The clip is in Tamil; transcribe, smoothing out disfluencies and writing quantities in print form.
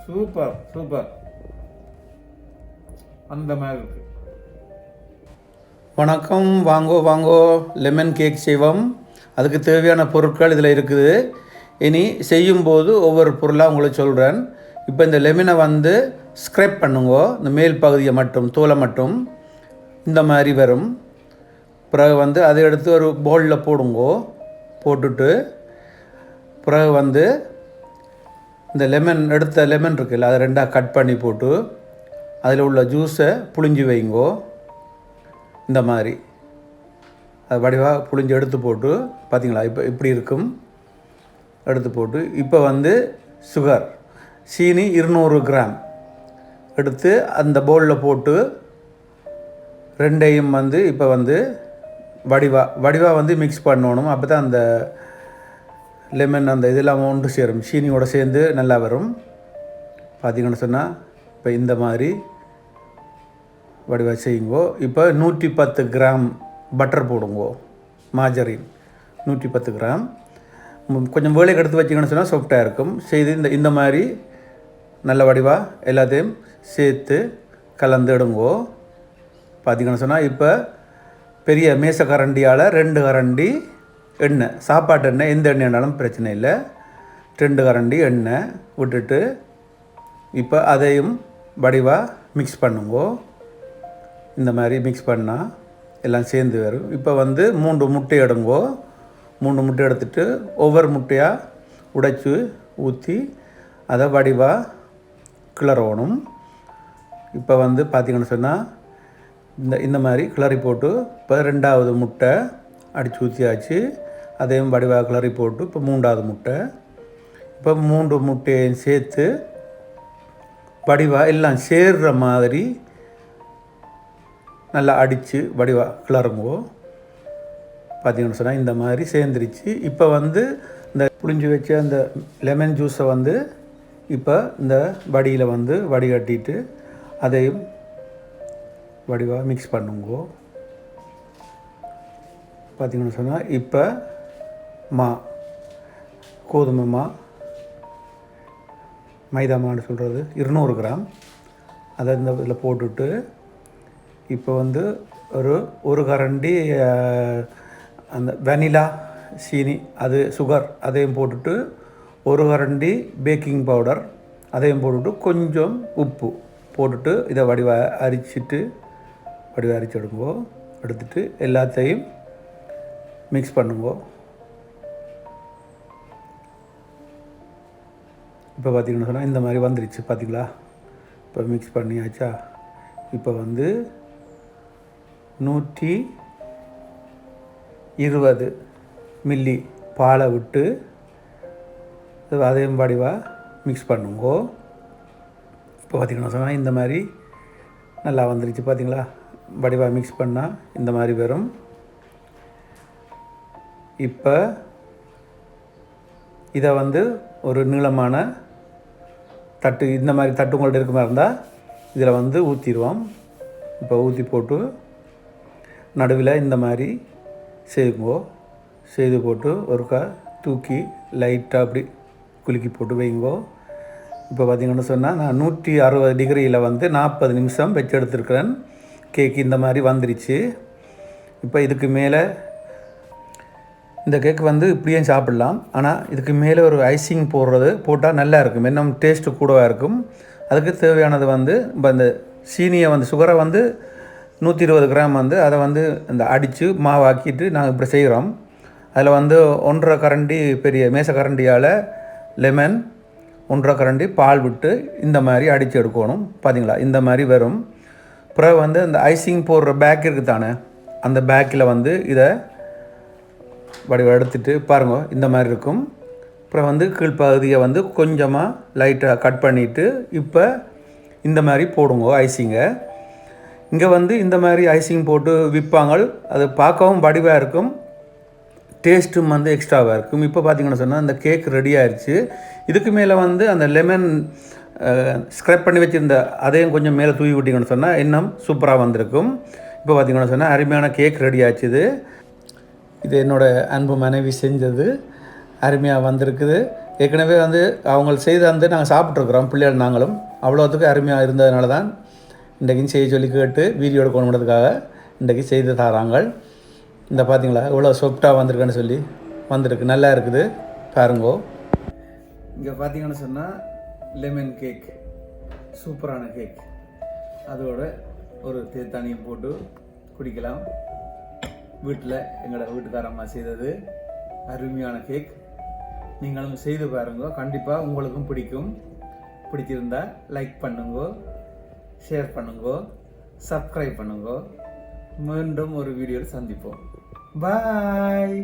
Super super. அந்த மாதிரி இருக்கு. வணக்கம், வாங்கோ வாங்கோ, லெமன் கேக் செய்வோம். அதுக்கு தேவையான பொருட்கள் இதில் இருக்குது. இனி செய்யும்போது ஒவ்வொரு பொருளாக உங்களுக்கு சொல்கிறேன். இப்போ இந்த லெமனை வந்து ஸ்க்ரேப் பண்ணுங்கோ, இந்த மேல் பகுதியை மட்டும், தோலை மட்டும் இந்த மாதிரி வரும். பிறகு வந்து அதை எடுத்து ஒரு பவுலில் போடுங்கோ. போட்டுட்டு பிறகு வந்து இந்த எடுத்த லெமன் இருக்குல்ல, அதை ரெண்டாக கட் பண்ணி போட்டு அதில் உள்ள ஜூஸை புழிஞ்சு வைங்கோ. இந்த மாதிரி அது வடிவாக புழிஞ்சு எடுத்து போட்டு பார்த்திங்களா, இப்போ இப்படி இருக்கும். எடுத்து போட்டு இப்போ வந்து சுகர், சீனி 200 கிராம் எடுத்து அந்த பவுலில் போட்டு ரெண்டையும் வந்து இப்போ வந்து வடிவாக வந்து மிக்ஸ் பண்ணணும். அப்போ தான் அந்த லெமன் அந்த இதெல்லாம் ஒன்று சேரும், சீனியோடு சேர்ந்து நல்லா வரும். பார்த்திங்கன்னு சொன்னால் இப்போ இந்த மாதிரி வடிவாக செய்யுங்கோ. இப்போ 110 கிராம் பட்டர் போடுங்கோ, மாஜரின் 110 கிராம். கொஞ்சம் வேலைக்கு எடுத்து வச்சிங்கன்னு சொன்னால் சாஃப்டாக இருக்கும். செய்து இந்த மாதிரி நல்ல வடிவாக எல்லாத்தையும் சேர்த்து கலந்து எடுங்கோ. பார்த்திங்கன்னு சொன்னால் இப்போ பெரிய மேச கரண்டியால் 2 கரண்டி எண்ணெய், சாப்பாட்டு எண்ணெய், எந்த எண்ணெய்னாலும் பிரச்சனை இல்லை, 2 கரண்டி எண்ணெய் விட்டுட்டு இப்போ அதையும் வடிவாக மிக்ஸ் பண்ணுங்கோ. இந்த மாதிரி மிக்ஸ் பண்ணால் எல்லாம் சேர்ந்து வரும். இப்போ வந்து 3 முட்டை எடுங்கோ. 3 முட்டை எடுத்துட்டு ஒவ்வொரு முட்டையாக உடைச்சி ஊற்றி அதை வடிவாக கிளறணும். இப்போ வந்து பார்த்திங்கன்னு சொன்னால் இந்த மாதிரி கிளறி போட்டு இப்போ 2வது முட்டை அடித்து ஊற்றியாச்சு. அதையும் வடிவாக கிளறி போட்டு இப்போ 3வது முட்டை, இப்போ 3 முட்டையையும் சேர்த்து வடிவாக எல்லாம் சேர்கிற மாதிரி நல்லா அடித்து வடிவாக கிளறுங்கோ. பார்த்திங்கன்னு சொன்னால் இந்த மாதிரி சேர்ந்துருச்சு. இப்போ வந்து இந்த புளிஞ்சு வச்ச அந்த லெமன் ஜூஸை வந்து இப்போ இந்த வடியில் வந்து வடிகட்டிட்டு அதையும் வடிவாக மிக்ஸ் பண்ணுங்கோ. பார்த்திங்கன்னு சொன்னால் இப்போ கோதுமை மைதா மான்னு சொல்கிறது 200 கிராம் அதை இந்த இதில் போட்டுட்டு இப்போ வந்து ஒரு கரண்டி அந்த வெனிலா சீனி, அது சுகர், அதையும் போட்டுட்டு 1 கரண்டி பேக்கிங் பவுடர் அதையும் போட்டுட்டு கொஞ்சம் உப்பு போட்டுட்டு இதை வடிவாக அரிச்சிட்டு வடிவாக அரிச்சு எடுங்கோ. எடுத்துட்டு எல்லாத்தையும் மிக்ஸ் பண்ணுங்கோ. இப்போ பார்த்திங்கன்னு சொன்னால் இந்த மாதிரி வந்துருச்சு. பார்த்திங்களா, இப்போ மிக்ஸ் பண்ணியாச்சா. இப்போ வந்து 120 மில்லி பாலை விட்டு அதையும் வடிவாக மிக்ஸ் பண்ணுங்கோ. இப்போ பார்த்திங்கன்னு சொன்னால் இந்த மாதிரி நல்லா வந்துருச்சு. பார்த்திங்களா, வடிவாக மிக்ஸ் பண்ணால் இந்த மாதிரி வரும். இப்போ இதை வந்து ஒரு நீளமான தட்டு, இந்த மாதிரி தட்டு உங்கள்கிட்ட இருக்க மாதிரி இருந்தால் இதில் வந்து ஊற்றிடுவோம். இப்போ ஊற்றி போட்டு நடுவில் இந்த மாதிரி செய்து போட்டு ஒருக்கா தூக்கி லைட்டாக அப்படி குலுக்கி போட்டு வைங்கோ. இப்போ பார்த்திங்கன்னு சொன்னால் நான் 160 டிகிரியில் வந்து 40 நிமிஷம் வச்சு எடுத்துருக்கிறேன். கேக்கு இந்த மாதிரி வந்துருச்சு. இப்போ இதுக்கு மேலே இந்த கேக்கு வந்து இப்படியே சாப்பிட்லாம். ஆனால் இதுக்கு மேலே ஒரு ஐசிங் போட்டால் நல்லா இருக்கும், இன்னும் டேஸ்ட்டு கூடவாக இருக்கும். அதுக்கு தேவையானது வந்து இப்போ இந்த சீனியை வந்து சுகரை வந்து 120 கிராம் வந்து அதை வந்து இந்த அடித்து மாவாக்கிட்டு நாங்கள் இப்படி செய்கிறோம். அதில் வந்து 1.5 கரண்டி பெரிய மேச கரண்டியால் லெமன், 1.5 கரண்டி பால் விட்டு இந்த மாதிரி அடித்து எடுக்கணும். பார்த்திங்களா, இந்த மாதிரி வரும். அப்புறம் வந்து அந்த ஐசிங் போடுற பேக் இருக்குது தானே, அந்த பேக்கில் வந்து இதை வடிவம் எடுத்துகிட்டு பாருங்க இந்த மாதிரி இருக்கும். அப்புறம் வந்து கீழ்ப்பகுதியை வந்து கொஞ்சமாக லைட்டாக கட் பண்ணிவிட்டு இப்போ இந்த மாதிரி போடுங்க ஐசிங்கை. இங்கே வந்து இந்த மாதிரி ஐசிங் போட்டு விற்பாங்க. அது பார்க்கவும் வடிவாக இருக்கும், டேஸ்ட்டும் வந்து எக்ஸ்ட்ராவாக இருக்கும். இப்போ பார்த்திங்கன்னு சொன்னால் இந்த கேக் ரெடி ஆயிடுச்சு. இதுக்கு மேலே வந்து அந்த லெமன் ஸ்க்ரப் பண்ணி வச்சுருந்த அதையும் கொஞ்சம் மேலே தூவி விட்டிங்கன்னு சொன்னால் இன்னும் சூப்பராக வந்திருக்கும். இப்போ பார்த்திங்கன்னு சொன்னால் அருமையான கேக் ரெடி ஆச்சுது. இது என்னோடய அன்பு மனைவி செஞ்சது, அருமையாக வந்திருக்குது. ஏற்கனவே வந்து அவங்க செய்த வந்து நாங்கள் சாப்பிட்ருக்குறோம் பிள்ளைகள் நாங்களும் அவ்வளோத்துக்கு அருமையாக இருந்ததுனால தான் இன்றைக்கும் செய்ய சொல்லி கேட்டு வீடியோ எடுக்கணுன்றதுக்காக இன்றைக்கி செய்து தராங்க. இந்த பார்த்தீங்களா எவ்வளோ சாஃப்டாக வந்திருக்குன்னு சொல்லி வந்திருக்கு, நல்லா இருக்குது பாருங்கோ. இங்கே பார்த்தீங்கன்னு சொன்னால் லெமன் கேக், சூப்பரான கேக், அதோட ஒரு தேத்தானியும் போட்டு குடிக்கலாம். வீட்டில் எங்களோட வீட்டுக்காரம்மா செய்தது அருமையான கேக். நீங்களும் செய்து பாருங்க, கண்டிப்பாக உங்களுக்கும் பிடிக்கும். பிடிச்சிருந்தா லைக் பண்ணுங்க, ஷேர் பண்ணுங்க, சப்ஸ்கிரைப் பண்ணுங்க. மீண்டும் ஒரு வீடியோவில் சந்திப்போம். பாய்.